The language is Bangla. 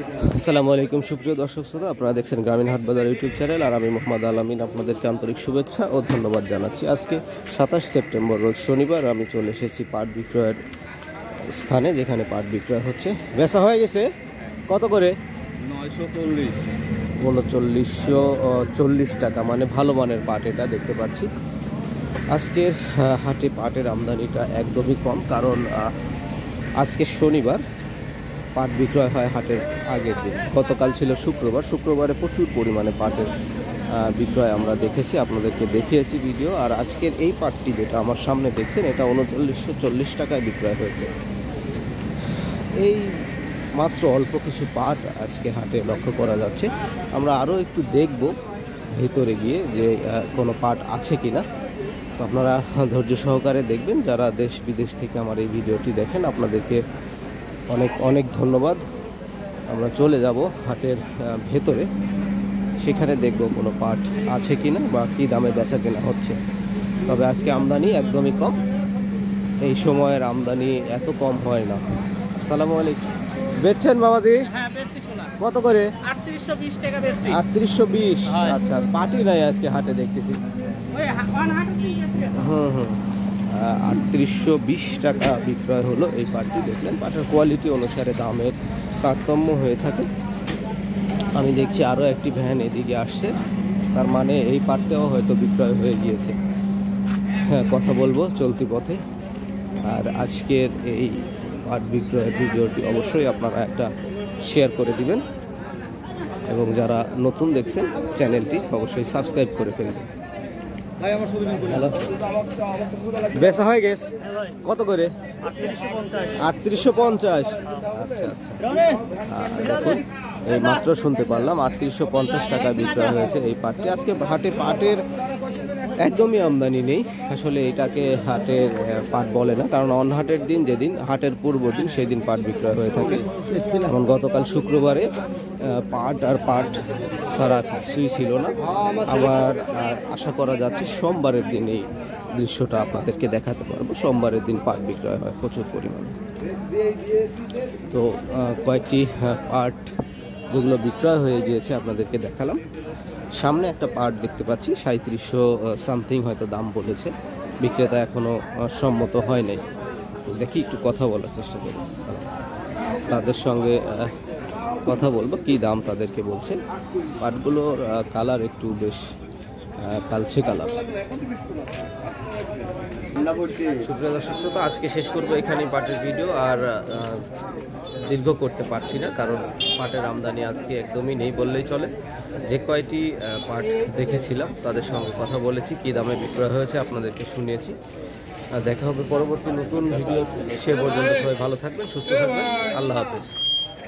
আসসালামু আলাইকুম সুপ্রিয় দর্শক শ্রোতা, আপনারা দেখছেন গ্রামীণ হাট বাজার ইউটিউব চ্যানেল। আর আমি মোহাম্মদ আলামিন আপনাদেরকে আন্তরিক শুভেচ্ছা ও ধন্যবাদ জানাচ্ছি। আজকে 27 সেপ্টেম্বর রোজ শনিবার আমি চলে এসেছি পাট বিক্রয়ের স্থানে, যেখানে পাট বিক্রয় হচ্ছে। বেচা হয়ে গেছে কত করে? 940 3940 টাকা, মানে ভালো মানের পাট এটা দেখতে পাচ্ছি। আজকের হাটে পাটের আমদানিটা একদমই কম, কারণ আজকে শনিবার, পাট বিক্রয় হয় হাটের আগের দিন। গতকাল ছিল শুক্রবারে প্রচুর পরিমাণে পাটের বিক্রয় আমরা দেখেছি, আপনাদেরকে দেখিয়েছি ভিডিও। আর আজকের এই পাটটি যেটা আমার সামনে দেখছেন, এটা 3940 টাকায় বিক্রয় হয়েছে। এই মাত্র অল্প কিছু পাট আজকে হাটে লক্ষ্য করা যাচ্ছে। আমরা আরও একটু দেখব ভেতরে গিয়ে যে কোনো পাট আছে কিনা। তো আপনারা ধৈর্য সহকারে দেখবেন। যারা দেশ বিদেশ থেকে আমার এই ভিডিওটি দেখেন, আপনাদেরকে অনেক অনেক ধন্যবাদ। আমরা চলে যাব হাটের ভেতরে, সেখানে দেখব কোনো পাট আছে কিনা বা কী দামে বেচা কেনা হচ্ছে। তবে আজকে আমদানি একদমই কম, এই সময়ের আমদানি এত কম হয় না। আসসালামু আলাইকুম। বেচছেন বাবাজি? হ্যাঁ, বেচছি সোনা। কত করে? 3820 টাকা বেচছি। 3820। হয়। আচ্ছা, পাটি নাই আজকে হাটে দেখতেছি। ওই ওয়ান হাটেই গেছে। 3820 টাকা বিক্রয় হলো এই পাটটি। দেখলেন, পাটের কোয়ালিটি অনুসারে দামের তারতম্য হয়ে থাকে। আমি দেখছি আরও একটি ভ্যান এদিকে আসছে, তার মানে এই পাটটাও হয়তো বিক্রয় হয়ে গিয়েছে। হ্যাঁ, কথা বলবো চলতি পথে। আর আজকের এই পাট বিক্রয়ের ভিডিওটি অবশ্যই আপনারা একটা শেয়ার করে দিবেন, এবং যারা নতুন দেখছেন চ্যানেলটি অবশ্যই সাবস্ক্রাইব করে ফেলবেন। বেচা হয়ে গেছে কত করে? 3850। আচ্ছা আচ্ছা, দেখুন এই মাত্র শুনতে পারলাম 3850 টাকা বিক্রয় হয়েছে এই পাটটি। আজকে হাটে পাটের একদমই আমদানি নেই। আসলে এটাকে হাটের পাট বলে না, কারণ অনহাটের দিন, যেদিন হাটের পূর্ব দিন, সেই দিন পাট বিক্রয় হয়ে থাকে। যেমন গতকাল শুক্রবারে পাট আর পাট ছাড়া কিছুই ছিল না। আবার আশা করা যাচ্ছে সোমবারের দিন এই দৃশ্যটা আপনাদেরকে দেখাতে পারবো। সোমবারের দিন পাট বিক্রয় হয় প্রচুর পরিমাণে। তো কয়েকটি পাট যেগুলো বিক্রয় হয়ে গিয়েছে আপনাদেরকে দেখালাম। সামনে একটা পাট দেখতে পাচ্ছি 3700 সামথিং হয়তো দাম বলেছে, বিক্রেতা এখনো সম্মত হয় নাই। দেখি, একটু কথা বলার চেষ্টা করি, তাদের সঙ্গে কথা বলবো কি দাম তাদেরকে বলছে। পাটগুলোর কালার একটু বেশ কালচে কালার। সুপ্রিয় দর্শক শ্রোতা, আজকে শেষ করবো এখানেই পাটের ভিডিও। আর দীর্ঘ করতে পারছি না, কারণ পাটের আমদানি আজকে একদমই নেই বললেই চলে। যে কয়টি পাট দেখেছিলাম তাদের সঙ্গে কথা বলেছি, কী দামে বিক্রয় হয়েছে আপনাদেরকে শুনিয়েছি। দেখা হবে পরবর্তী নতুন ভিডিও। সে পর্যন্ত সবাই ভালো থাকবেন, সুস্থ থাকবেন। আল্লাহ হাফেজ।